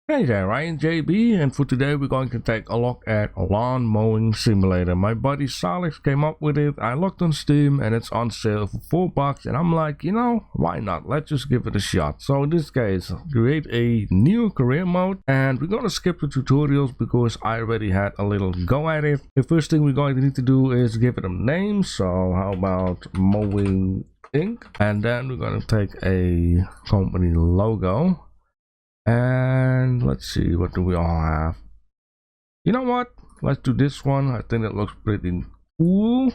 Hey there, I am JB, and for today we're going to take a look at Lawn Mowing Simulator. My buddy Salix came up with it. I looked on Steam and it's on sale for $4, and I'm like, you know, why not? Let's just give it a shot. So in this case, create a new career mode, and we're gonna skip the tutorials because I already had a little go at it. The first thing we're going to need to do is give it a name. So how about Mowing Inc? And then we're gonna take a company logo. And let's see, what do we all have? You know what? Let's do this one. I think it looks pretty cool.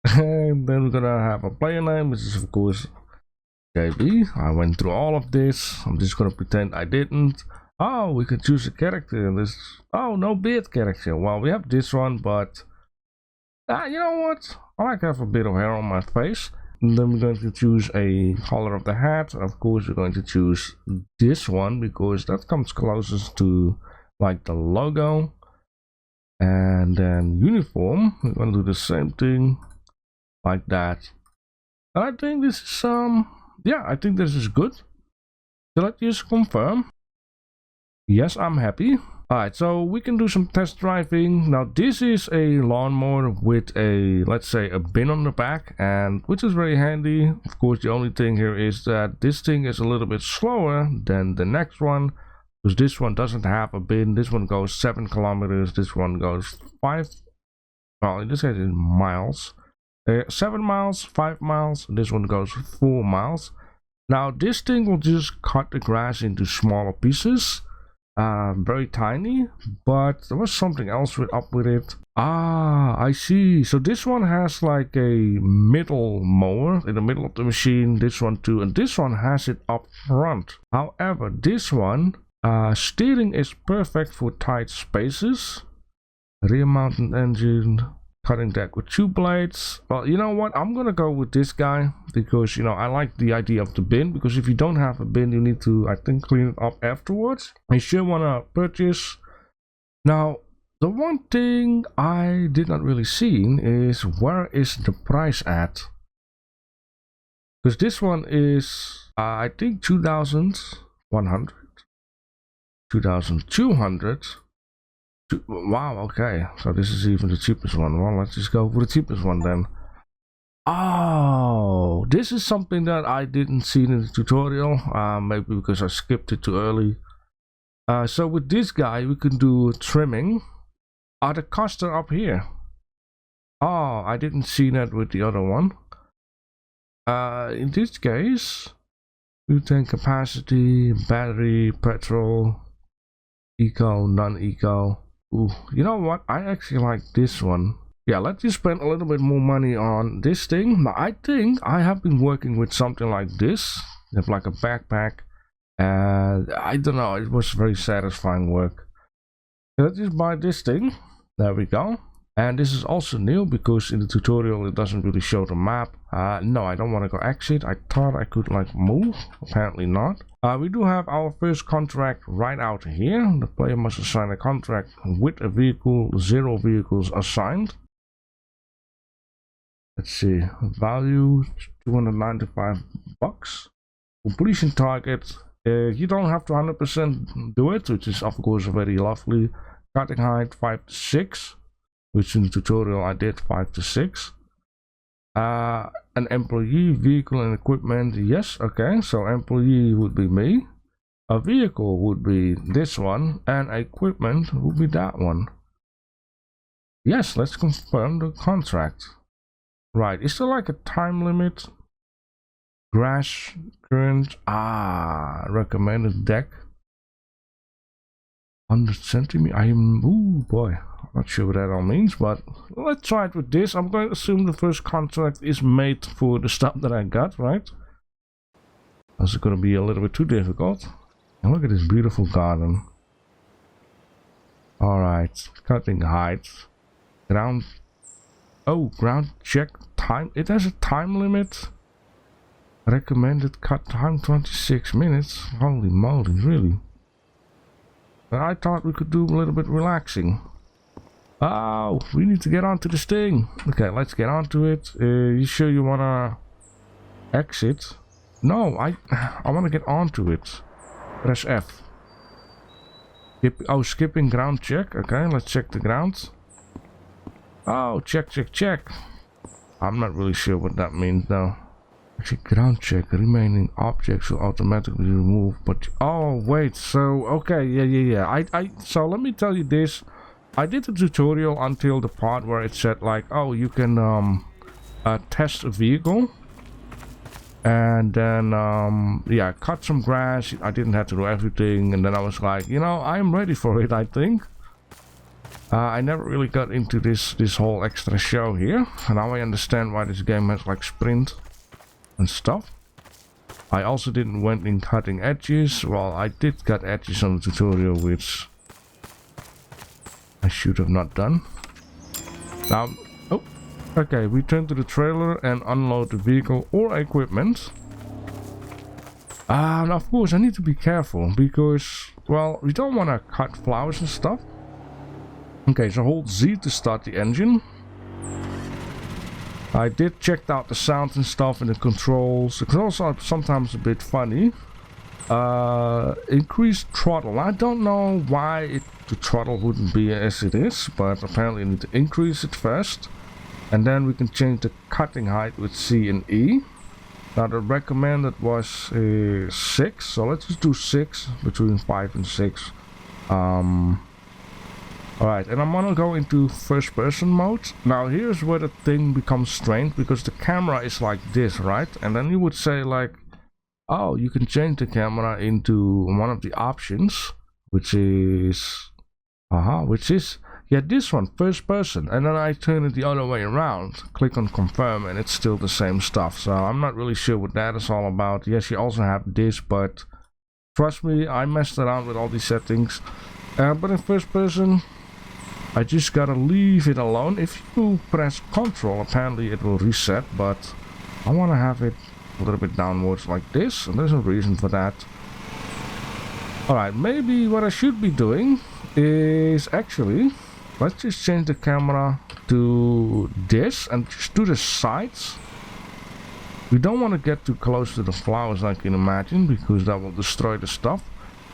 And then we're gonna have a player name, which is of course JB. I went through all of this. I'm just gonna pretend I didn't. Oh, we can choose a character in this. Oh, no beard character. Well, we have this one, but you know what? I like to have a bit of hair on my face. And then we're going to choose a color of the hat. Of course, we're going to choose this one because that comes closest to like the logo. And then uniform, we're going to do the same thing like that. And I think this is yeah, I think this is good. So let's just confirm. Yes, I'm happy. Alright, so we can do some test driving. Now this is a lawnmower with a, let's say, a bin on the back, and which is very handy. Of course, the only thing here is that this thing is a little bit slower than the next one, because this one doesn't have a bin. This one goes 7 kilometers, this one goes 5, well in this case it's miles, 7 miles, 5 miles, this one goes 4 miles. Now this thing will just cut the grass into smaller pieces. Very tiny, but there was something else up with it. I see. So this one has like a middle mower in the middle of the machine, this one too, and this one has it up front. However, this one, steering is perfect for tight spaces. Rear mounted engine, cutting deck with 2 blades. Well, you know what, I'm gonna go with this guy because, you know, I like the idea of the bin, because if you don't have a bin you need to, I think, clean it up afterwards. You sure want to purchase. Now the one thing I did not really see is where is the price at, because this one is I think 2,100, 2,200. Wow, okay, so this is even the cheapest one. Well, let's just go for the cheapest one then. Oh, this is something that I didn't see in the tutorial, maybe because I skipped it too early. So with this guy we can do trimming. The costs are up here. Oh, I didn't see that with the other one. In this case, fuel tank capacity, battery, petrol, eco, non-eco. Ooh, you know what? I actually like this one. Yeah, let's just spend a little bit more money on this thing. Now, I think I have been working with something like this. You have like a backpack. And I don't know, it was very satisfying work. So let's just buy this thing. There we go. And this is also new because in the tutorial it doesn't really show the map. No, I don't want to go exit. I thought I could like move. Apparently not. We do have our first contract right out here. The player must assign a contract with a vehicle. 0 vehicles assigned. Let's see. Value $295. Completion target. You don't have to 100% do it, which is of course very lovely. Cutting height 5 to 6. Which in the tutorial I did 5 to 6. An employee, vehicle and equipment, yes, okay, so employee would be me, a vehicle would be this one, and equipment would be that one. Yes, let's confirm the contract. Right, is there like a time limit? Grass, current, recommended deck 100 centimeters. Oh boy, not sure what that all means, but let's try it with this. I'm going to assume the first contract is made for the stuff that I got, right? That's going to be a little bit too difficult. And look at this beautiful garden. Alright, cutting height. Ground. Oh, ground check time. It has a time limit. Recommended cut time 26 minutes. Holy moly, really? But I thought we could do a little bit relaxing. Oh, we need to get onto this thing. Okay, let's get onto it. You sure you wanna exit? No, I want to get onto it. Press F. Skipping ground check. Okay, let's check the ground. Oh, check. I'm not really sure what that means though. Actually, ground check. Remaining objects will automatically remove. But oh wait, so okay, yeah. So let me tell you this. I did the tutorial until the part where it said like, oh, you can test a vehicle. And then, yeah, cut some grass. I didn't have to do everything. And then I was like, you know, I'm ready for it, I think. I never really got into this whole extra show here. And now I understand why this game has like sprint and stuff. I also didn't went in cutting edges. Well, I did cut edges on the tutorial, which I should have not done. Now, oh. Okay, return to the trailer and unload the vehicle or equipment. And of course I need to be careful because, well, we don't want to cut flowers and stuff. Okay, so hold Z to start the engine. I did check out the sounds and stuff and the controls. The controls are sometimes a bit funny. Increased throttle. I don't know why the throttle wouldn't be as it is, but apparently you need to increase it first. And then we can change the cutting height with C and E. Now the recommended was 6, so let's just do 6, between 5 and 6. Alright, and I'm gonna go into first person mode. Now here's where the thing becomes strange, because the camera is like this, right? And then you would say like, oh, you can change the camera into one of the options, which is yeah, this one, first person, and then I turn it the other way around, click on confirm, and it's still the same stuff. So I'm not really sure what that is all about. Yes, you also have this, but trust me, I messed around with all these settings. But in first person, I just gotta leave it alone. If you press Ctrl, apparently it will reset, but I want to have it a little bit downwards like this, and there's a reason for that. Alright, maybe what I should be doing is actually, let's just change the camera to this and just do the sides. We don't want to get too close to the flowers, I can imagine, because that will destroy the stuff.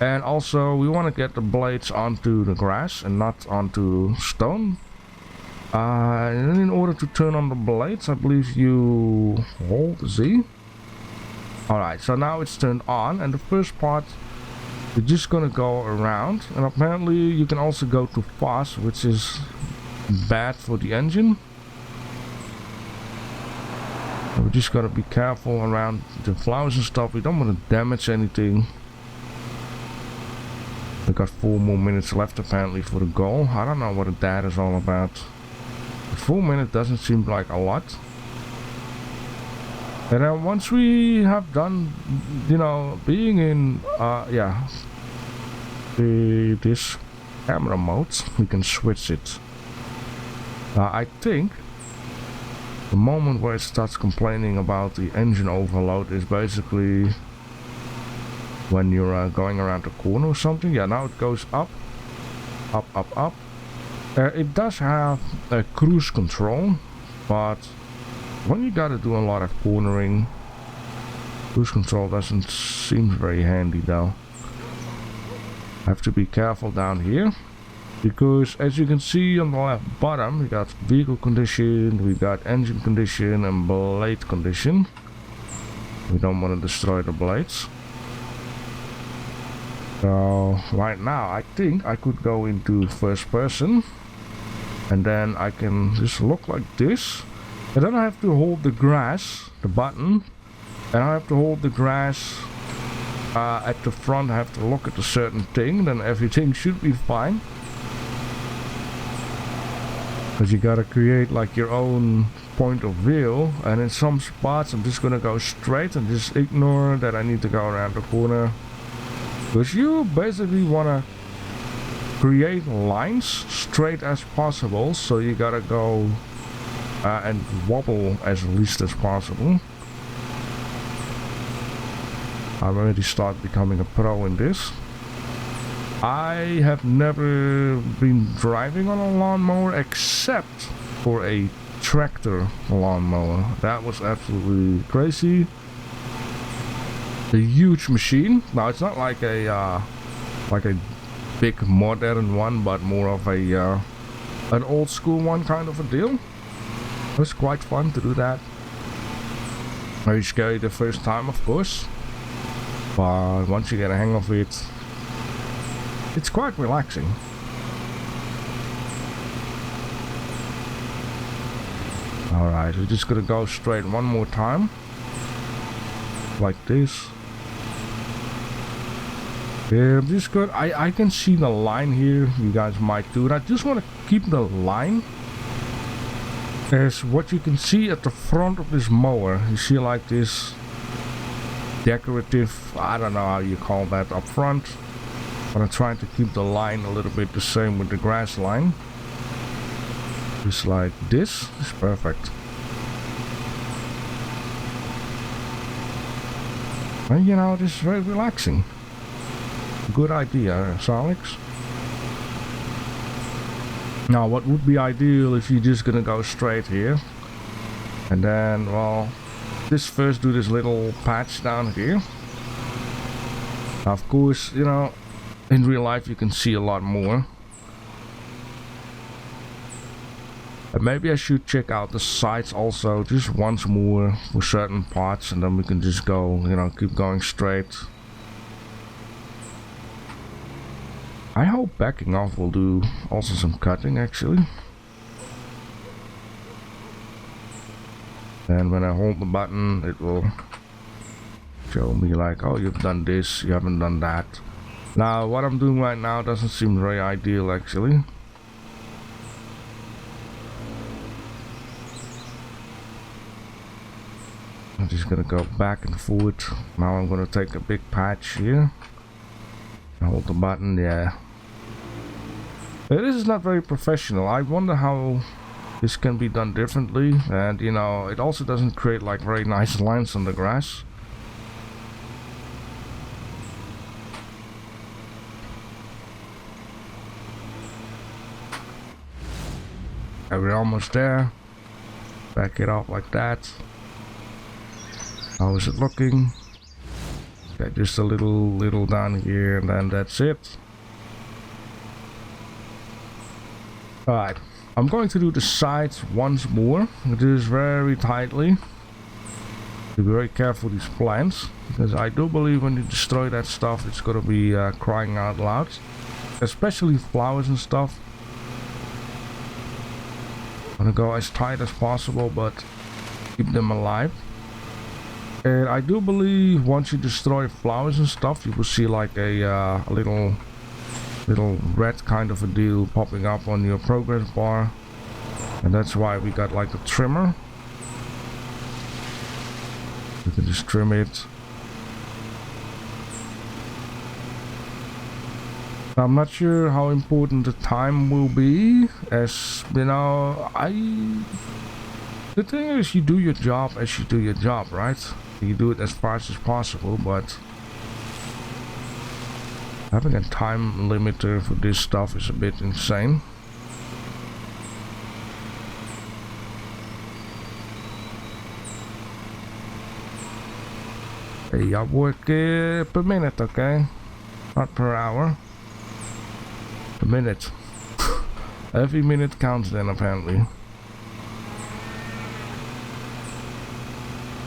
And also we want to get the blades onto the grass and not onto stone. And in order to turn on the blades, I believe you hold Z. Alright, so now it's turned on, and the first part we're just gonna go around, and apparently you can also go too fast, which is bad for the engine. We just gotta be careful around the flowers and stuff. We don't want to damage anything. We got 4 more minutes left apparently for the goal. I don't know what that is all about. 4 minutes doesn't seem like a lot. And then once we have done, you know, being in, yeah, this camera mode, we can switch it. I think the moment where it starts complaining about the engine overload is basically when you're going around the corner or something. Yeah, now it goes up, up, up, up. It does have a cruise control, but when you gotta do a lot of cornering, cruise control doesn't seem very handy though. Have to be careful down here, because as you can see on the left bottom, we got vehicle condition, we got engine condition and blade condition. We don't want to destroy the blades. So right now I think I could go into first person, and then I can just look like this. And then I have to hold the grass, the button, and I have to hold the grass at the front. I have to look at a certain thing, then everything should be fine. Because you gotta create like your own point of view, and in some spots I'm just gonna go straight and just ignore that I need to go around the corner. Because you basically wanna create lines straight as possible, so you gotta go and wobble as least as possible. I've already started becoming a pro in this. I have never been driving on a lawnmower except for a tractor lawnmower. That was absolutely crazy. A huge machine. Now it's not like a big modern one, but more of a an old school one kind of a deal. It was quite fun to do that. Very scary the first time, of course, but once you get a hang of it, it's quite relaxing. Alright, we're just gonna go straight one more time. Like this. Yeah, I'm just good. I can see the line here. You guys might do it. I just want to keep the line as what you can see at the front of this mower. You see like this decorative, I don't know how you call that, up front. But I'm trying to keep the line a little bit the same with the grass line. Just like this. It's perfect. And you know, this is very relaxing. Good idea, Alex. Now, what would be ideal if you're just gonna go straight here, and then, well, just first do this little patch down here. Now, of course, you know, in real life you can see a lot more. And maybe I should check out the sides also just once more for certain parts, and then we can just go, you know, keep going straight. I hope backing off will do also some cutting actually. And when I hold the button, it will show me like, oh, you've done this, you haven't done that. Now, what I'm doing right now doesn't seem very ideal actually. I'm just gonna go back and forward. Now I'm gonna take a big patch here. Hold the button, yeah. This is not very professional. I wonder how this can be done differently, and you know, it also doesn't create like very nice lines on the grass. And we're almost there. Back it up like that. How is it looking? Okay, just a little down here, and then that's it. Alright, I'm going to do the sides once more. Do this very tightly. Be very careful with these plants, because I do believe when you destroy that stuff, it's gonna be crying out loud. Especially flowers and stuff. I'm gonna go as tight as possible, but keep them alive. And I do believe once you destroy flowers and stuff, you will see like a little red kind of a deal popping up on your progress bar. And that's why we got like a trimmer. You can just trim it. I'm not sure how important the time will be, as you know, the thing is, you do your job as you do your job, right? You do it as fast as possible, but having a time limiter for this stuff is a bit insane. Hey, I work per minute, okay? Not per hour. Per minute. Every minute counts then, apparently.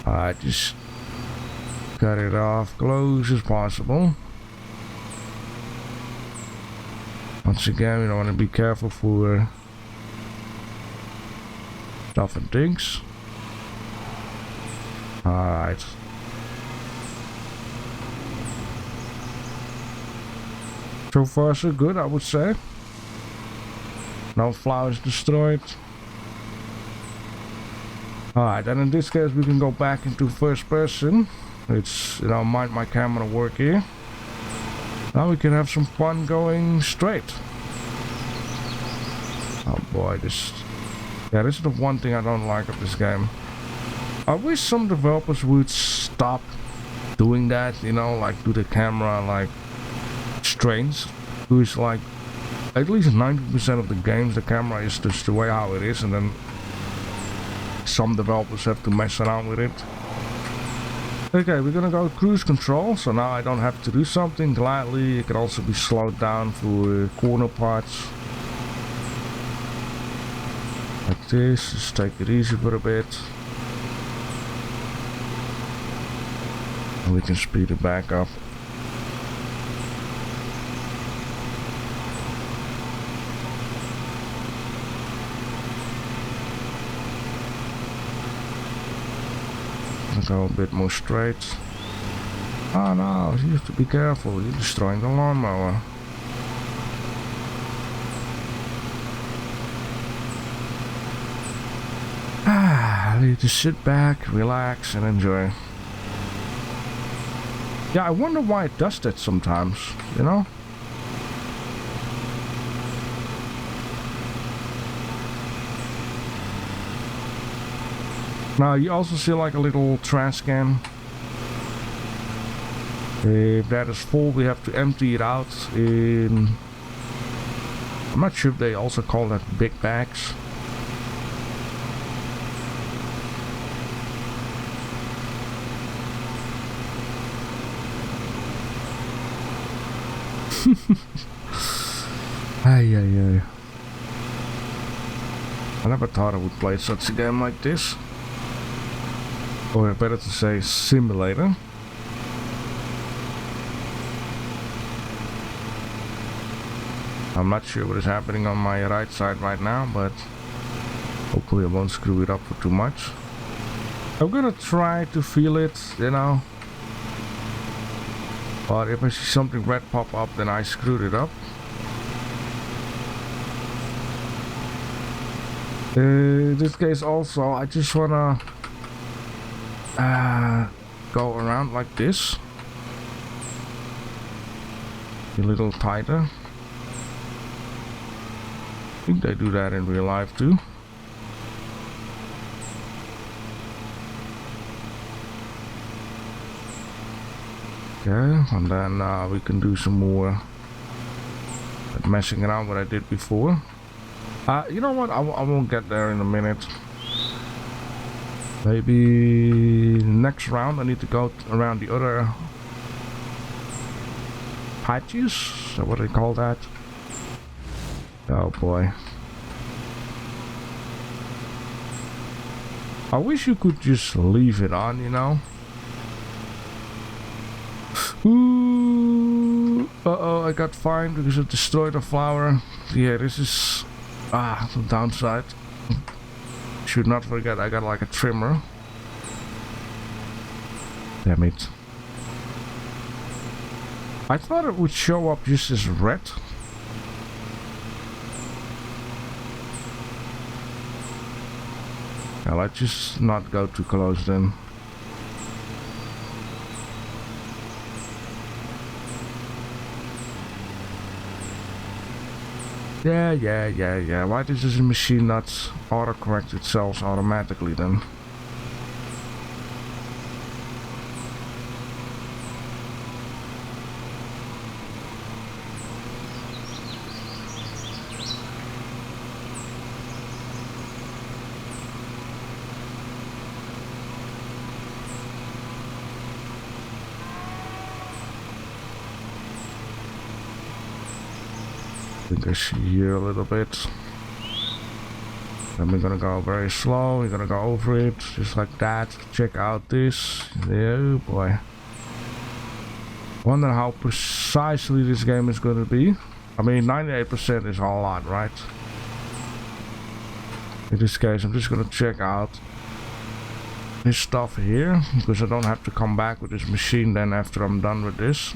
Alright, just cut it off close as possible. Once again, we don't want to be careful for stuff and things. Alright. So far so good, I would say. No flowers destroyed. Alright, and in this case we can go back into first person. It's, you know, might my camera work here. Now we can have some fun going straight. Oh boy, this is the one thing I don't like of this game. I wish some developers would stop doing that, you know, like do the camera like strange. Who's like at least 90% of the games the camera is just the way how it is, and then some developers have to mess around with it. Okay, we're gonna go cruise control, so now I don't have to do something gladly. It can also be slowed down for corner parts. Like this, just take it easy for a bit. And we can speed it back up. Go a bit more straight. Oh no, you have to be careful, you're destroying the lawnmower. I need to sit back, relax and enjoy. Yeah, I wonder why it does that sometimes, you know? Now you also see like a little trash can. If that is full, we have to empty it out in... I'm not sure if they also call that big bags. Ay, ay, ay. I never thought I would play such a game like this. Or better to say simulator. I'm not sure what is happening on my right side right now, but hopefully I won't screw it up for too much. I'm gonna try to feel it, you know. But if I see something red pop up, then I screwed it up. In this case also, I just wanna go around like this. A little tighter. I think they do that in real life too. Okay, and then we can do some more messing around what I did before. You know what, I won't get there in a minute. Maybe next round I need to go around the other patches. Is that what they call that? Oh boy. I wish you could just leave it on, you know. Ooh, uh-oh, I got fined because it destroyed a flower. Yeah, this is the downside. Should not forget I got like a trimmer. Damn it. I thought it would show up just as red. Now let's just not go too close then. Yeah. Why does this machine not autocorrect itself automatically then? I think I see here a little bit. Then we're gonna go very slow, we're gonna go over it, just like that. Check out this. Oh boy. Wonder how precisely this game is gonna be. I mean, 98% is a lot, right? In this case, I'm just gonna check out this stuff here, because I don't have to come back with this machine then after I'm done with this.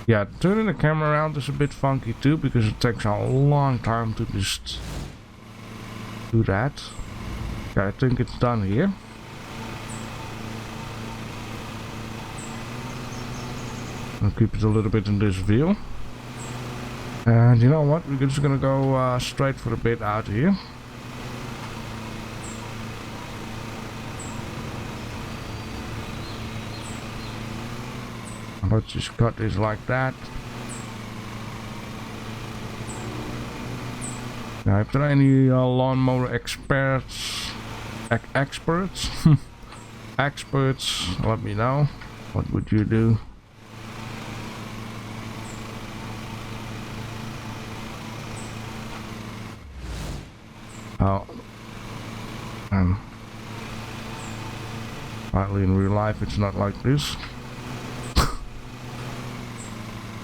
Yeah, turning the camera around is a bit funky too, because it takes a long time to just do that. Okay, I think it's done here. I'll keep it a little bit in this view. And you know what, we're just gonna go straight for a bit out here. Let's just cut this like that. Now, if there are any lawnmower experts, experts, let me know. What would you do? Oh, partly in real life it's not like this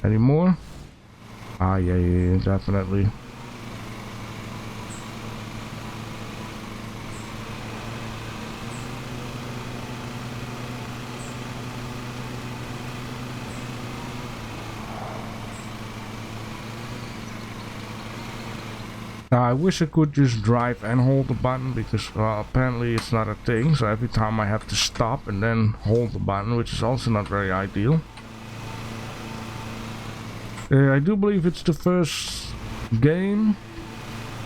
anymore. Ah, yeah, definitely. Now, I wish I could just drive and hold the button, because apparently it's not a thing, so every time I have to stop and then hold the button, which is also not very ideal. I do believe it's the first game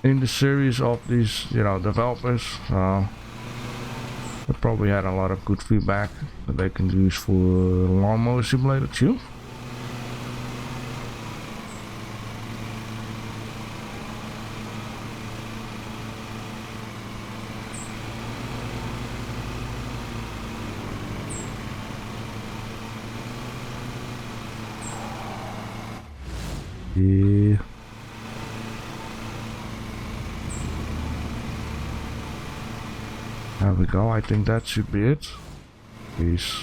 in the series of these, developers. They probably had a lot of good feedback that they can use for Lawn Mowing Simulator too. Yeah. There we go. I think that should be it. Peace.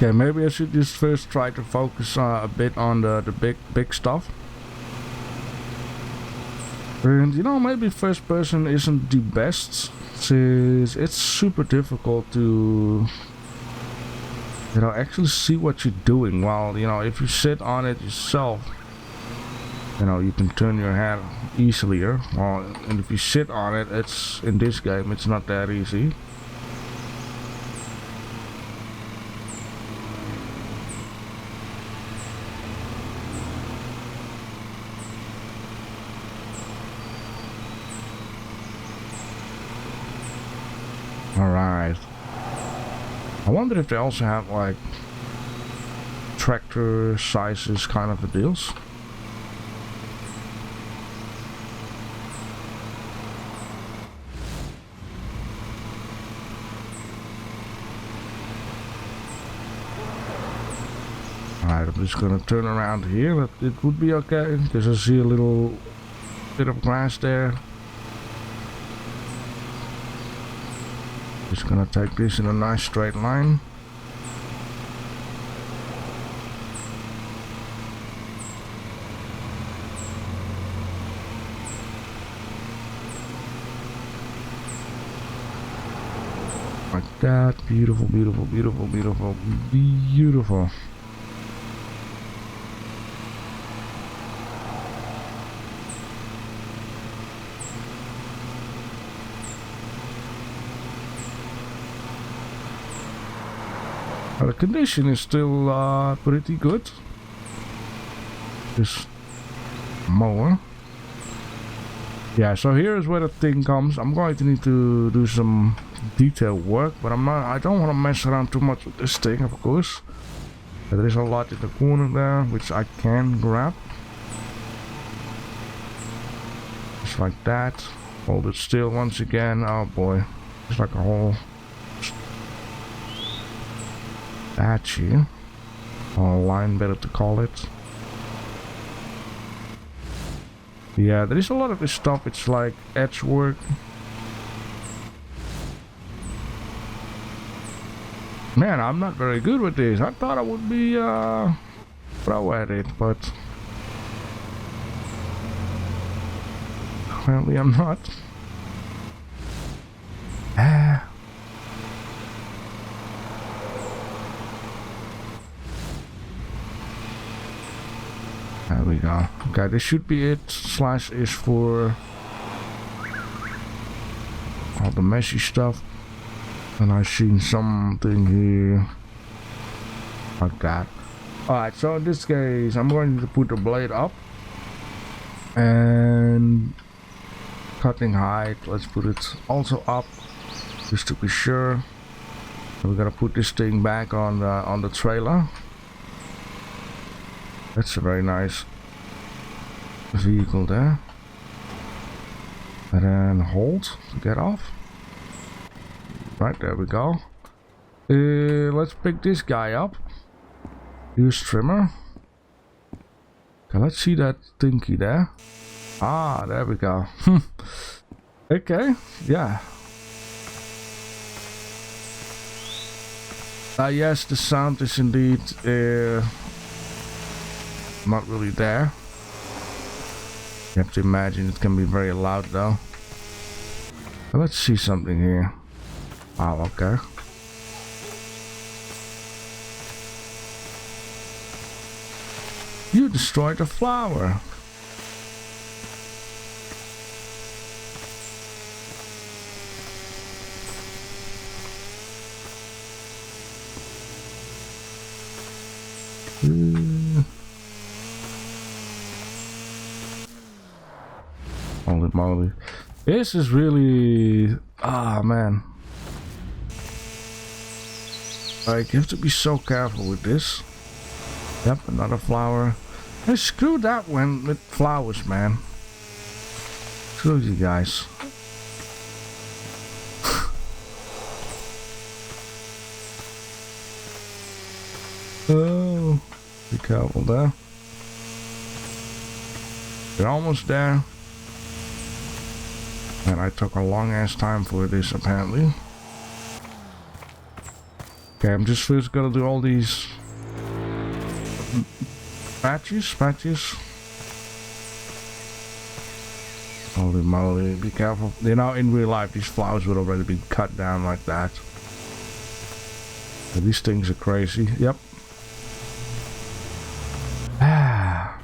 Okay, maybe I should just first try to focus a bit on the big stuff. And maybe first person isn't the best, since it's super difficult to actually see what you're doing. While if you sit on it yourself, you can turn your head easily. Well, and if you sit on it, it's in this game it's not that easy. Alright. I wonder if they also have like tractor sizes kind of deals. Alright, I'm just gonna turn around here, but it would be okay because I see a little bit of grass there. Just gonna take this in a nice straight line. Like that. Beautiful, beautiful, beautiful, beautiful, beautiful. The condition is still pretty good. This mower. Yeah, so here's where the thing comes. I'm going to need to do some detail work, but I don't want to mess around too much with this thing, of course. There is a lot in the corner there, which I can grab. Just like that. Hold it still once again. Oh boy. It's like a whole statue. Or line, better to call it. Yeah, there is a lot of this stuff. It's like edge work. Man, I'm not very good with this. I thought I would be pro at it, but apparently I'm not. There we go. Okay, this should be it. Slash is for all the messy stuff. And I've seen something here like that. Alright, so in this case, I'm going to put the blade up. And cutting height, let's put it also up, just to be sure. We're gonna put this thing back on the trailer. That's a very nice vehicle there. And then hold to get off. Right, there we go. Let's pick this guy up. Use trimmer. Okay, let's see that thingy there. Ah, there we go. Okay, yeah. Yes, the sound is indeed not really there. You have to imagine it can be very loud though. Let's see something here. Oh, okay. You destroyed a flower. Holy moly. This is really... Ah, man. Like, you have to be so careful with this. Yep, another flower. Hey, screw that one with flowers, man. Screw you guys. Oh, be careful there. You're almost there. And I took a long ass time for this apparently. Okay, I'm just first gonna do all these patches. Holy moly, be careful. You know, in real life these flowers would already be cut down like that. But these things are crazy. Yep. Ah.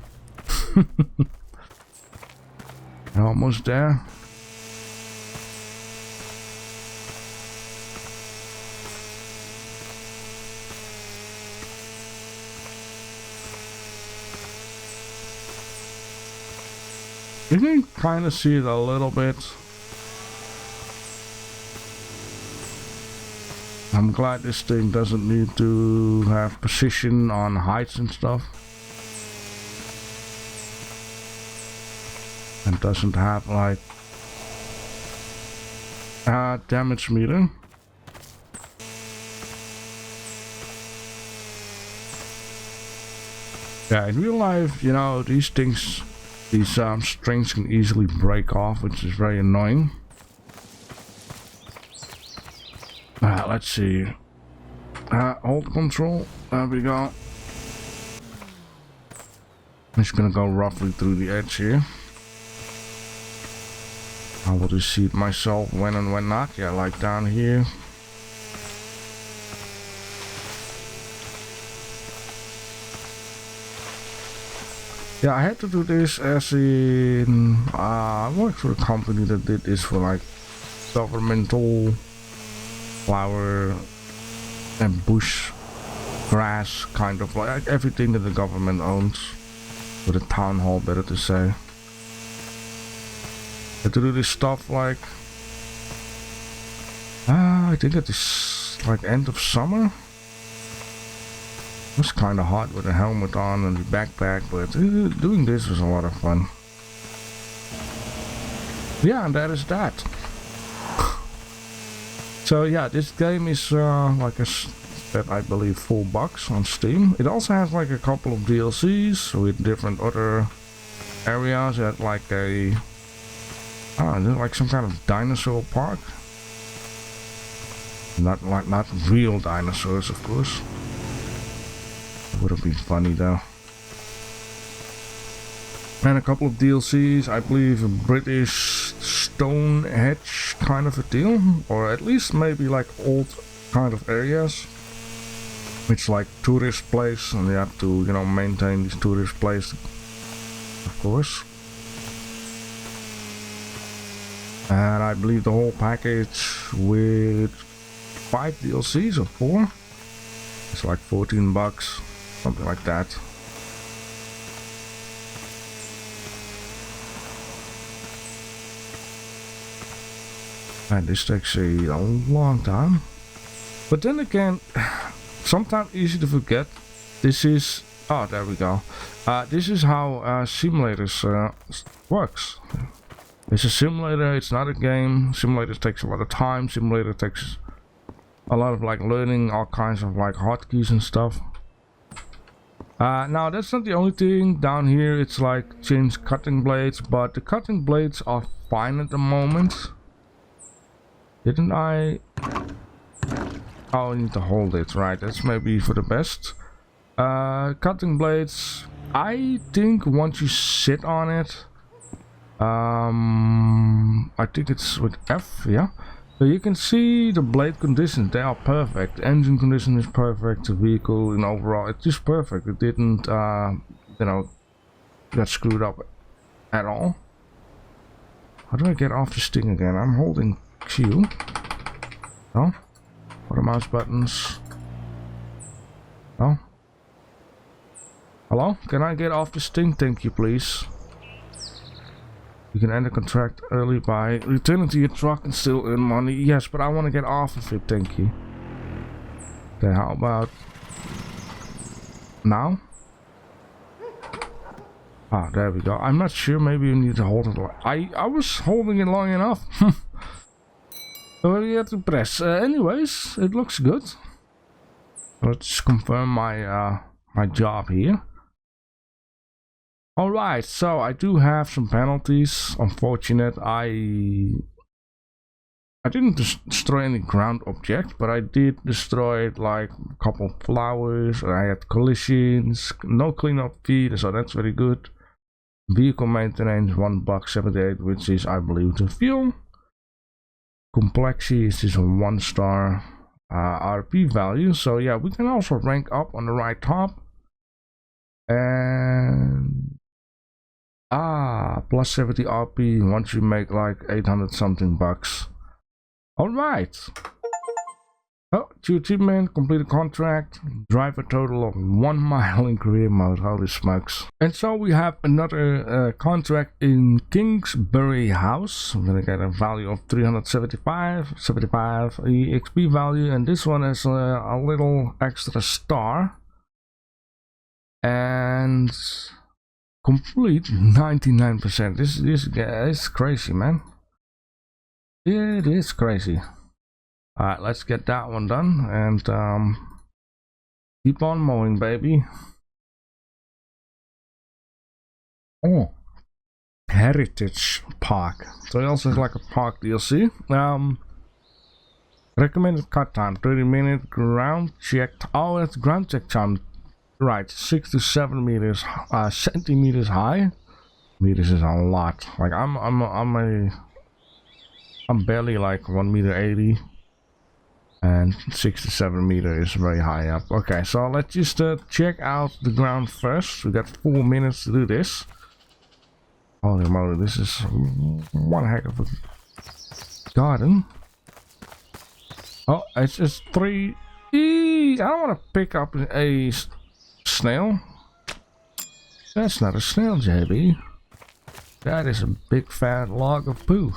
Almost there. You can kind of see it a little bit. I'm glad this thing doesn't need to have precision on heights and stuff. And doesn't have like damage meter. Yeah, in real life, you know, these things, these strings can easily break off, which is very annoying. Let's see. Hold control. There we go. I'm just gonna go roughly through the edge here. I will just see it myself when and when not. Yeah, like down here. Yeah, I had to do this as in... I worked for a company that did this for like governmental flower and bush grass, kind of like everything that the government owns. For the town hall, better to say. Had to do this stuff like... I think at this like end of summer. It was kind of hot with a helmet on and the backpack, but doing this was a lot of fun. Yeah, and that is that. So yeah, this game is like I said, I believe $4 on Steam. It also has like a couple of DLCs with different other areas. At like a like some kind of dinosaur park. Not real dinosaurs, of course. Would have been funny though. And a couple of DLCs, I believe a British Stonehenge kind of a deal, or at least maybe like old kind of areas, which like tourist place, and you have to, you know, maintain this tourist place, of course. And I believe the whole package with 5 DLCs or 4, it's like $14. something like that. And this takes a long time. But then again, sometimes easy to forget. This is, oh, there we go. This is how simulators works. It's a simulator, it's not a game. Simulator takes a lot of time. Simulator takes a lot of like learning all kinds of like hotkeys and stuff. Now that's not the only thing. Down here it's like change cutting blades, but the cutting blades are fine at the moment. Didn't I? Oh, I need to hold it, right? That's maybe for the best. Cutting blades, I think once you sit on it, I think it's with F, yeah. So you can see the blade conditions, they are perfect. The engine condition is perfect, the vehicle and overall, it's just perfect. It didn't, you know, get screwed up at all. How do I get off this thing again? I'm holding Q. No? What are mouse buttons? No? Hello? Can I get off this thing? Thank you, please. You can end the contract early by returning to your truck and still earn money. Yes, but I want to get off of it, thank you. Okay, how about now? Ah, there we go. I'm not sure, maybe you need to hold it. I was holding it long enough. So you have to press. Anyways, it looks good. Let's confirm my my job here. Alright, so I do have some penalties. Unfortunate, I didn't destroy any ground object, but I did destroy like a couple of flowers. I had collisions, no cleanup fee, so that's very good. Vehicle maintenance, $1.78, which is, I believe, the fuel. Complexity is just a 1-star RP value, so yeah, we can also rank up on the right top. And plus 70 RP once you make like 800 something bucks. Alright. Oh, 2 achievement, complete a contract, drive a total of 1 mile in career mode, holy smokes. And so we have another contract in Kingsbury House. I'm gonna get a value of 375 EXP value, and this one is a little extra star. And complete 99%. This is crazy, man. It is crazy. Alright, let's get that one done and keep on mowing, baby. Oh, Heritage Park. So it also has like a park DLC. Recommended cut time 30 minutes. Ground check. Oh, that's ground check time. Right, 6 to 7 meters, centimeters high. Meters is a lot. Like I'm barely like 1.80 meters, and 6 to 7 meters is very high up. Okay, so let's just check out the ground first. We got 4 minutes to do this. Holy moly, this is one heck of a garden. Oh, it's just 3. I don't want to pick up a snail. That's not a snail, JB. That is a big fat log of poo.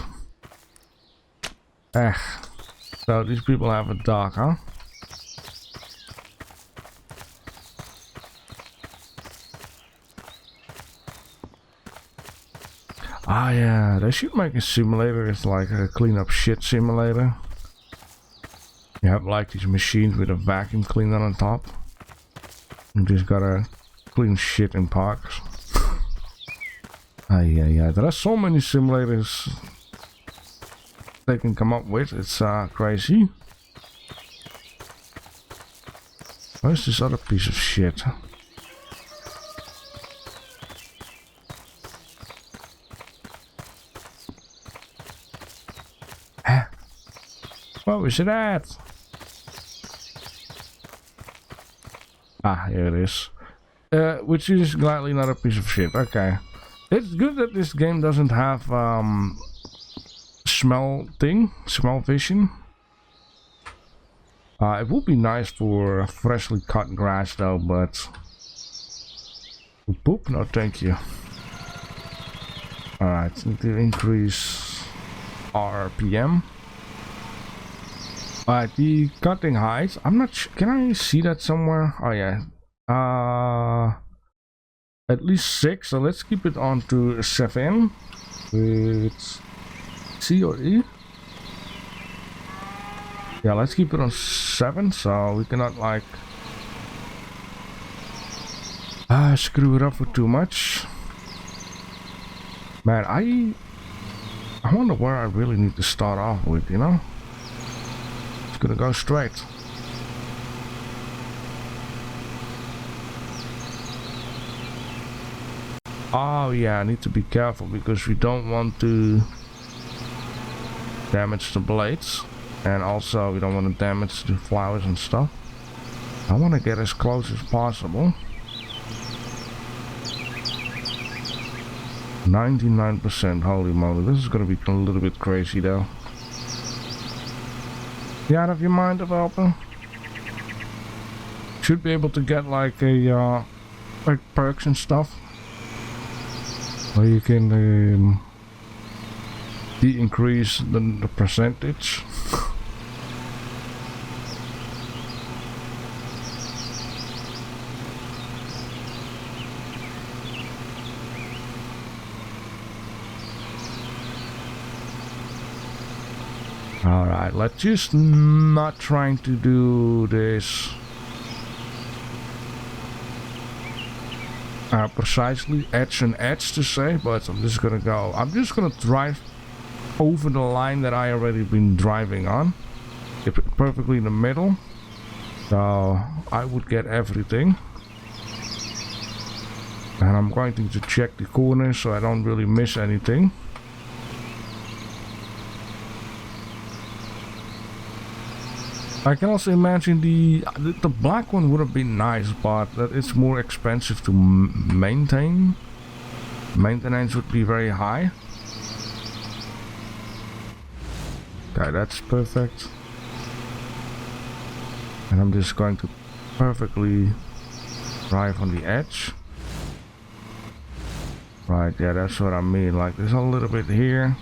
So these people have a dog, huh? Ah yeah, they should make a simulator. It's like a clean up shit simulator. You have like these machines with a vacuum cleaner on top. You just gotta clean shit in parks. Yeah. There are so many simulators they can come up with. It's crazy. Where's this other piece of shit? Where is it at? Ah, here it is. Which is gladly not a piece of shit. Okay. It's good that this game doesn't have smell vision. It would be nice for freshly cut grass though, but Poop? No, thank you. Alright, need to increase RPM. Alright, the cutting height. I'm not sure. Can I see that somewhere? Oh, yeah. At least 6. So let's keep it on to 7. With C or E? Yeah, let's keep it on 7. So we cannot, like, screw it up for too much. Man, I wonder where I really need to start off with, you know? It's gonna go straight. Oh yeah, I need to be careful because we don't want to damage the blades, and also we don't want to damage the flowers and stuff. I want to get as close as possible. 99%, holy moly, this is gonna be a little bit crazy though. You out of your mind, developer? Should be able to get like a like perks and stuff, where you can increase the percentage. Alright, let's just not trying to do this precisely edge and edge to say, but I'm just gonna drive over the line that I already been driving on. Keep it perfectly in the middle, so I would get everything. And I'm going to check the corners so I don't really miss anything. I can also imagine the black one would have been nice, but that it's more expensive to maintain. Maintenance would be very high. Okay, that's perfect. And I'm just going to perfectly drive on the edge. Right, yeah, that's what I mean. Like, there's a little bit here.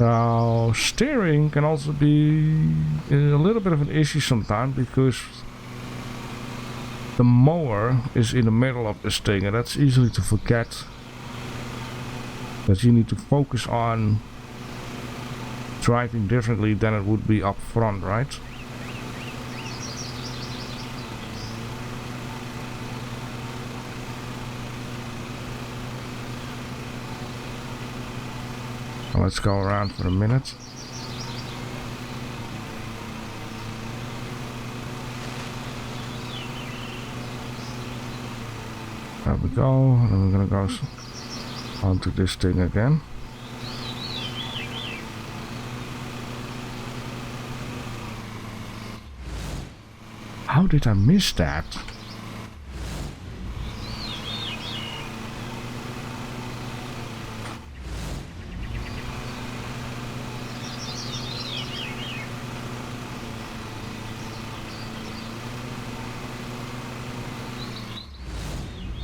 Now, steering can also be a little bit of an issue sometimes because the mower is in the middle of this thing, and that's easily to forget that you need to focus on driving differently than it would be up front, right? Let's go around for a minute. There we go, and then we're gonna go onto this thing again. How did I miss that?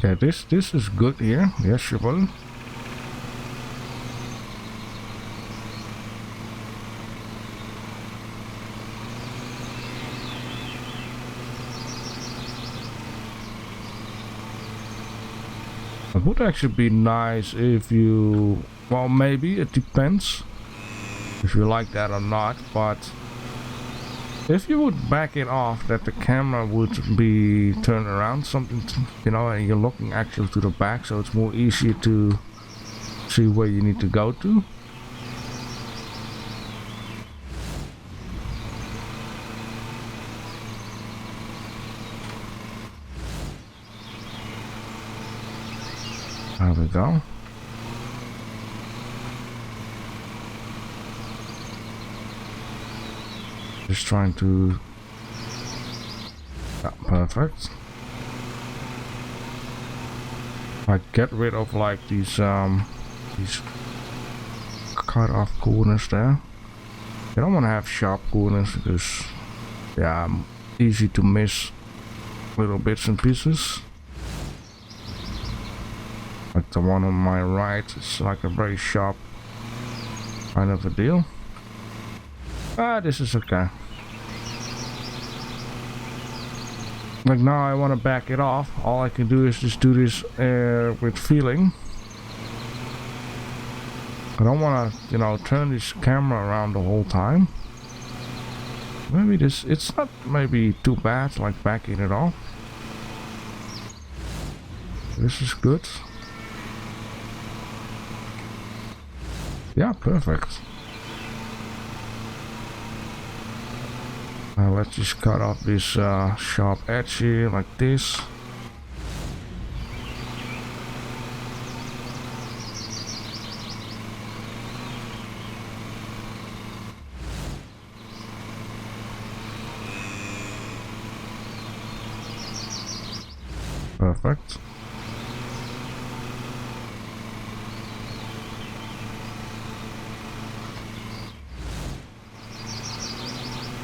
Yeah, this is good here. Yes, you will. It would actually be nice if you, well, maybe it depends if you like that or not, but if you would back it off, that the camera would be turned around, something, you know, and you're looking actually to the back, so it's more easier to see where you need to go to. There we go. Just trying to, yeah, perfect. I get rid of like these cut off corners there. You don't want to have sharp corners because, yeah, easy to miss little bits and pieces. Like the one on my right, it's like a very sharp kind of a deal. This is okay. Like now I want to back it off. All I can do is just do this with feeling. I don't want to, you know, turn this camera around the whole time. Maybe this, it's not maybe too bad, like backing it off. This is good. Yeah, perfect. Let's just cut off this sharp edge here like this. Perfect.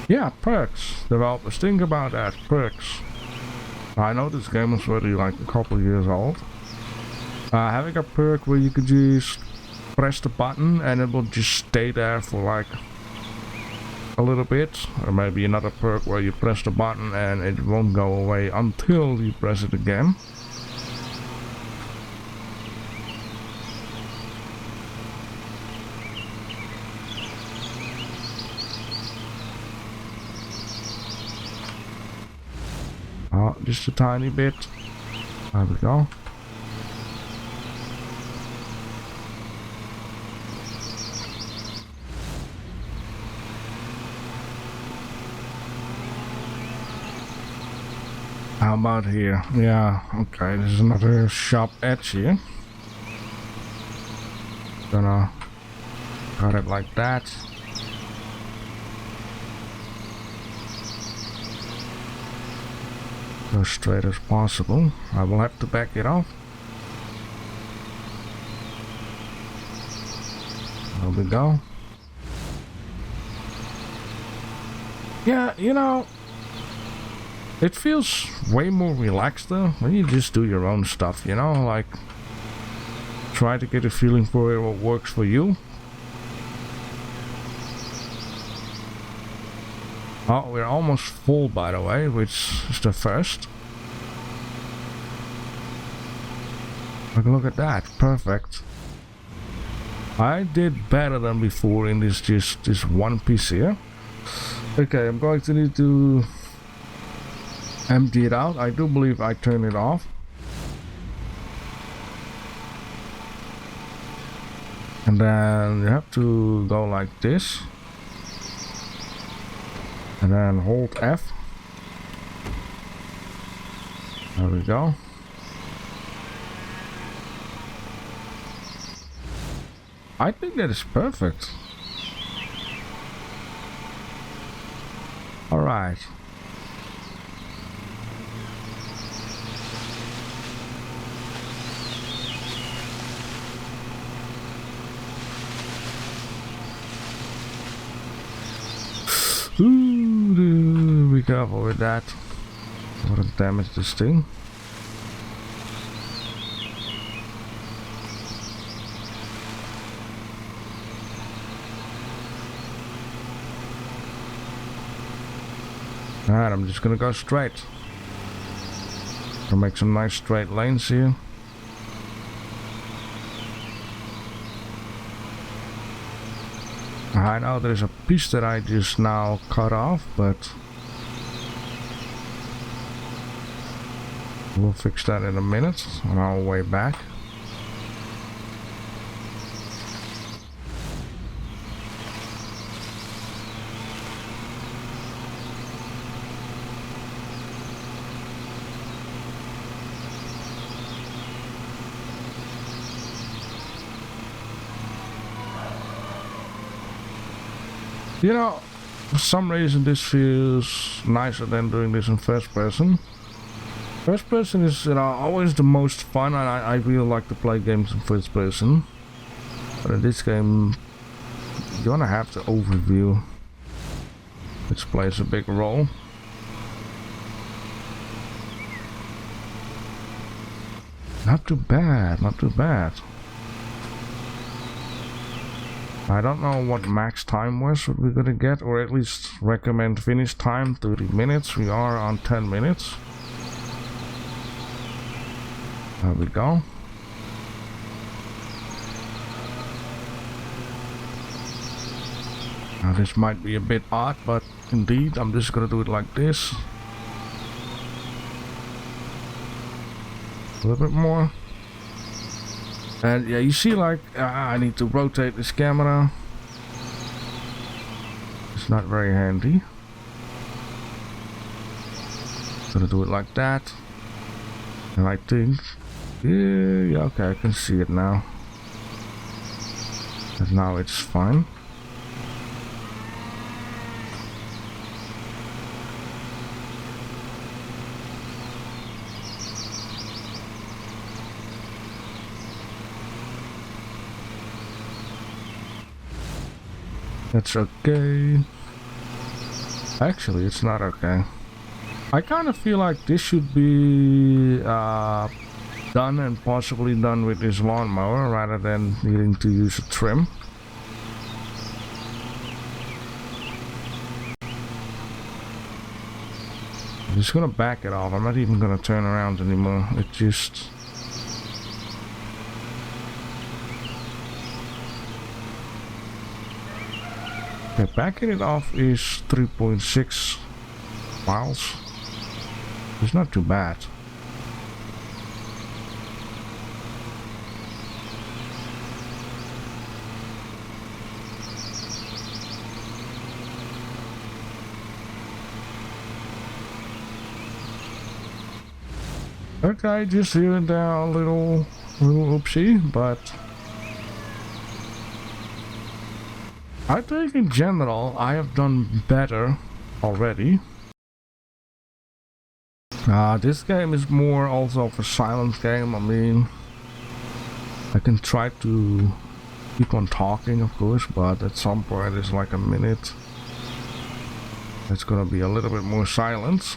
Yeah, perks. Developers, think about that. Perks. I know this game is already like a couple years old. Having a perk where you could just press the button and it will just stay there for like a little bit. Or maybe another perk where you press the button and it won't go away until you press it again. Just a tiny bit. There we go. How about here? Yeah, okay, this is another sharp edge here. Gonna cut it like that. As straight as possible. I will have to back it off. There we go. Yeah, you know, it feels way more relaxed though when you just do your own stuff, you know, like try to get a feeling for what works for you. Oh, we're almost full, by the way, which is the first. Look at that, perfect. I did better than before in this one piece here. Okay, I'm going to need to empty it out. I do believe I turned it off. And then you have to go like this. And then hold F. There we go. I think that is perfect. All right. Ooh, be careful with that. I want to damage this thing. Alright, I'm just gonna go straight. Gonna make some nice straight lanes here. I know there's a piece that I just now cut off, but we'll fix that in a minute on our way back. You know, for some reason this feels nicer than doing this in first person. First person is, you know, always the most fun, and I really like to play games in first person. But in this game, gonna have the overview, which plays a big role. Not too bad, not too bad. I don't know what max time was what we're gonna get, or at least recommend finish time 30 minutes. We are on 10 minutes. There we go. Now this might be a bit odd, but indeed I'm just gonna do it like this. A little bit more. And yeah, you see, like, I need to rotate this camera. It's not very handy. Gonna do it like that. And I think, yeah, okay, I can see it now. And now it's fine. That's okay. Actually, it's not okay. I kind of feel like this should be done and possibly done with this lawnmower rather than needing to use a trim. I'm just gonna back it off. I'm not even gonna turn around anymore. It just... Okay, backing it off is 3.6 miles. It's not too bad. Okay, just here and there a little oopsie, but I think in general I have done better already. This game is more also of a silent game. I mean, I can try to keep on talking, of course, but at some point it's like a minute. It's gonna be a little bit more silence.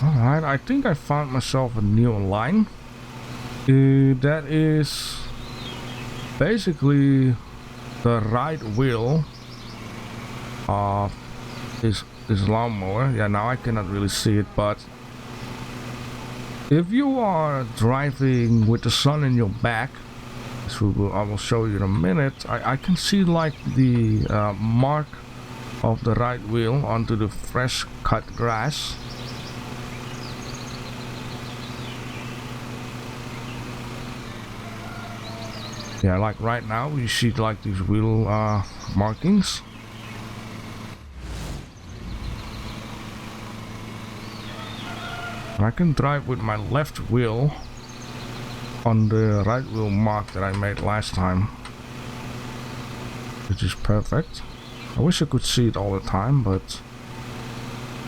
Alright, I think I found myself a new line. That is basically the right wheel of this lawnmower. Yeah, now I cannot really see it, but if you are driving with the sun in your back, as I will show you in a minute, I can see like the mark of the right wheel onto the fresh cut grass. Yeah, like right now you see like these wheel markings. And I can drive with my left wheel on the right wheel mark that I made last time, which is perfect. I wish I could see it all the time, but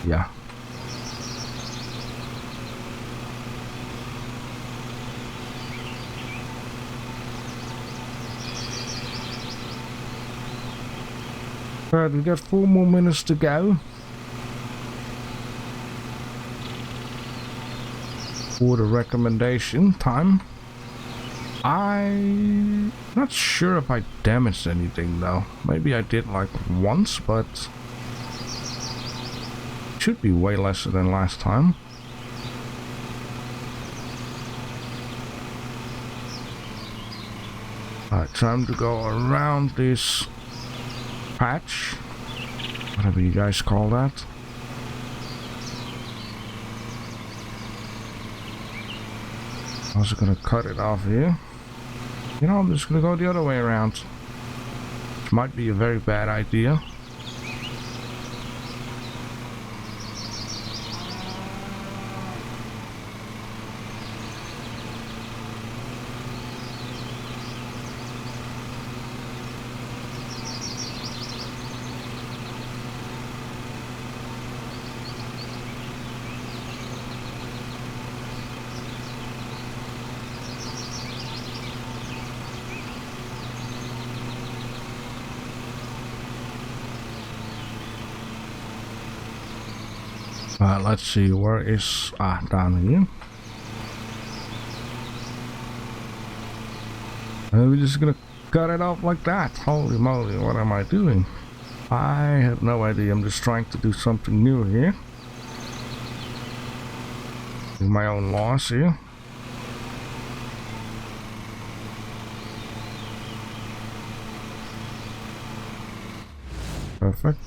yeah. Alright, we got 4 more minutes to go for the recommendation time. I'm not sure if I damaged anything though. Maybe I did like once, but it should be way less than last time. Alright, time to go around this patch, whatever you guys call that. I was gonna cut it off here. You know, I'm just gonna go the other way around. Which might be a very bad idea. Let's see, where is down here. We're just gonna cut it off like that. Holy moly, what am I doing? I have no idea. I'm just trying to do something new here. Do my own laws here. Perfect.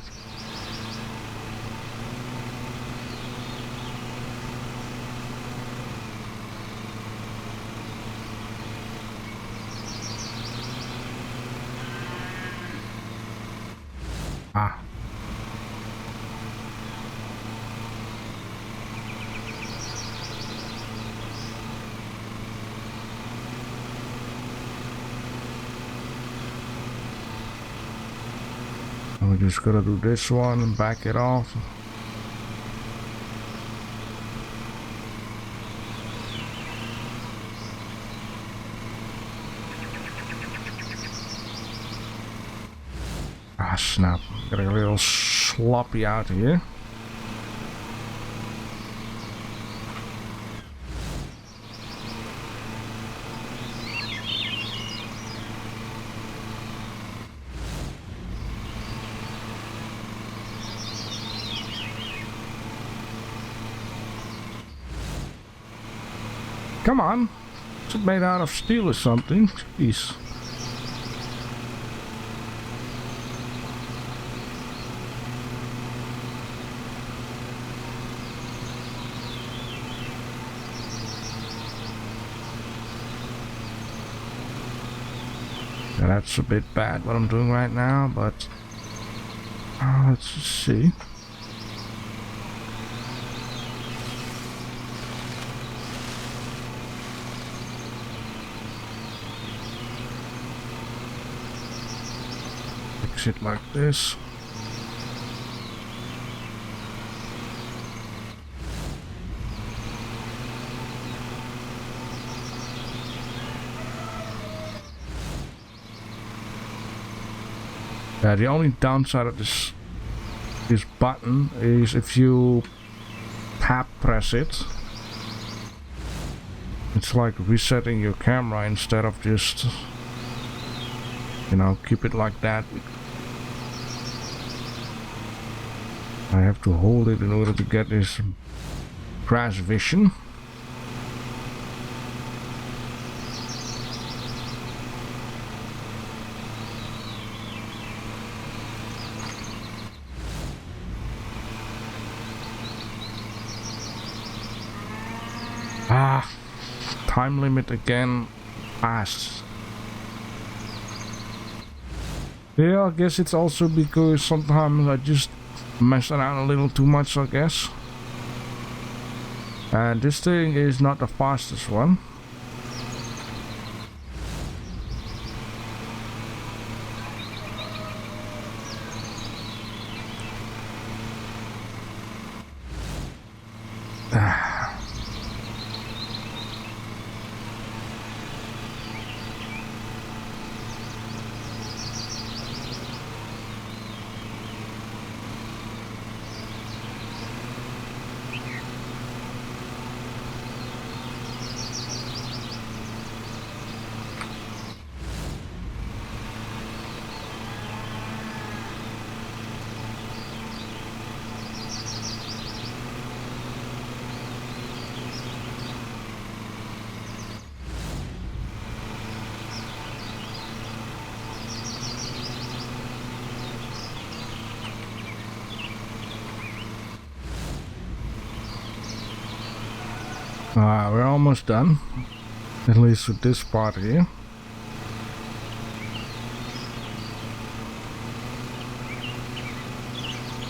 We just gotta do this one and back it off. Snap. Getting a little sloppy out here. Come on. Is it made out of steel or something? Jeez. That's a bit bad what I'm doing right now, but let's just see. Fix it like this. The only downside of this button is if you tap press it, it's like resetting your camera instead of just, you know, keep it like that. I have to hold it in order to get this crash vision. Time limit again passed. Yeah, I guess it's also because sometimes I just mess around a little too much, I guess. And this thing is not the fastest one. We're almost done, at least with this part here.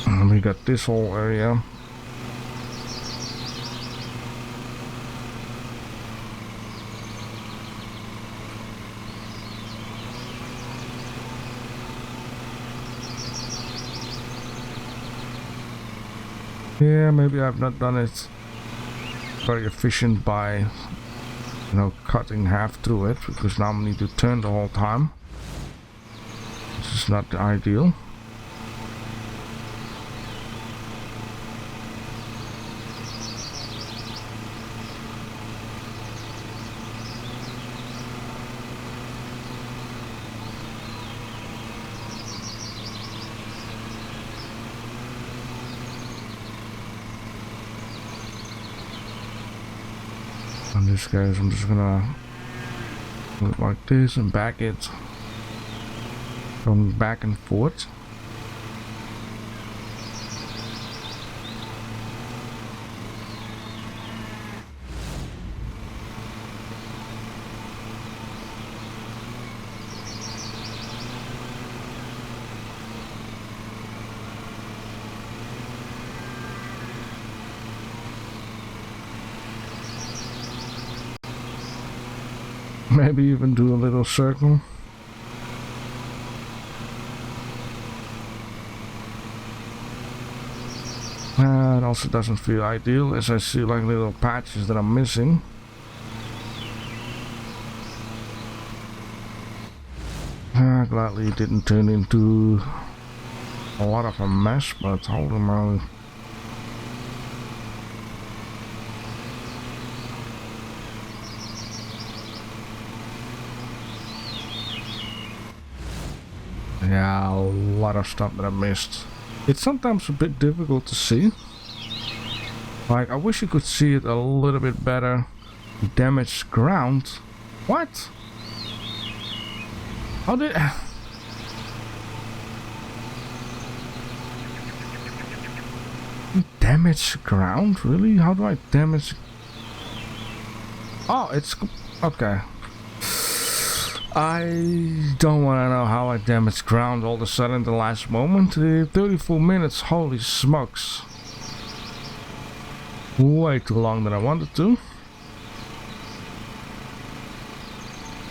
And we got this whole area. Yeah, maybe I've not done it very efficient by, you know, cutting half through it, because now I need to turn the whole time. This is not the ideal. In this case, I'm just gonna do it like this and back it, going back and forth. Maybe even do a little circle. It also doesn't feel ideal, as I see like little patches that I'm missing. Gladly it didn't turn into a lot of a mess, but hold on now. Yeah, a lot of stuff that I missed. It's sometimes a bit difficult to see. Like, I wish you could see it a little bit better. Damaged ground? What? How did... Damage ground? Really? How do I damage... Oh, it's... Okay. I don't want to know how I damaged ground all of a sudden the last moment. 34 minutes, holy smokes. Way too long than I wanted to.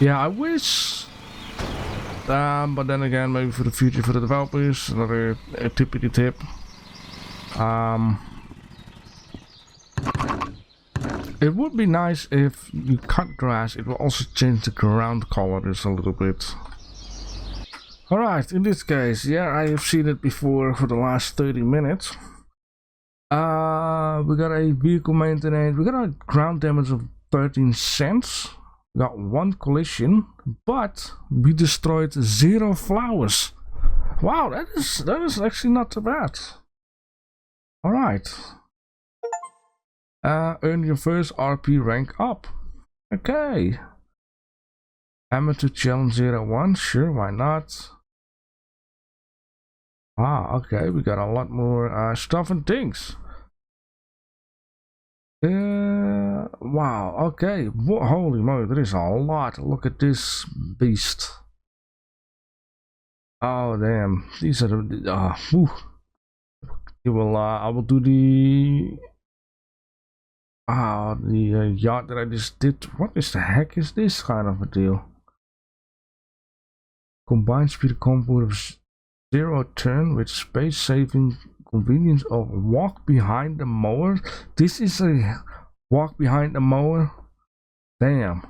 Yeah, I wish. But then again, maybe for the future, for the developers, another tippity tip. It would be nice if you cut grass, it will also change the ground color just a little bit. Alright, in this case, yeah, I have seen it before for the last 30 minutes. We got a vehicle maintenance, we got a ground damage of 13 cents. We got 1 collision, but we destroyed 0 flowers. Wow, that is actually not too bad. Alright. Earn your first RP rank up. Okay. Amateur challenge 01, sure, why not? Ah, okay, we got a lot more stuff and things. Wow, okay. Holy moly, there is a lot. Look at this beast. Oh damn, these are the I will do the yacht that I just did. What is the heck is this kind of a deal? Combined speed combo of 0 turn with space saving convenience of walk behind the mower. This is a walk behind the mower. Damn,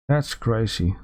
that's crazy.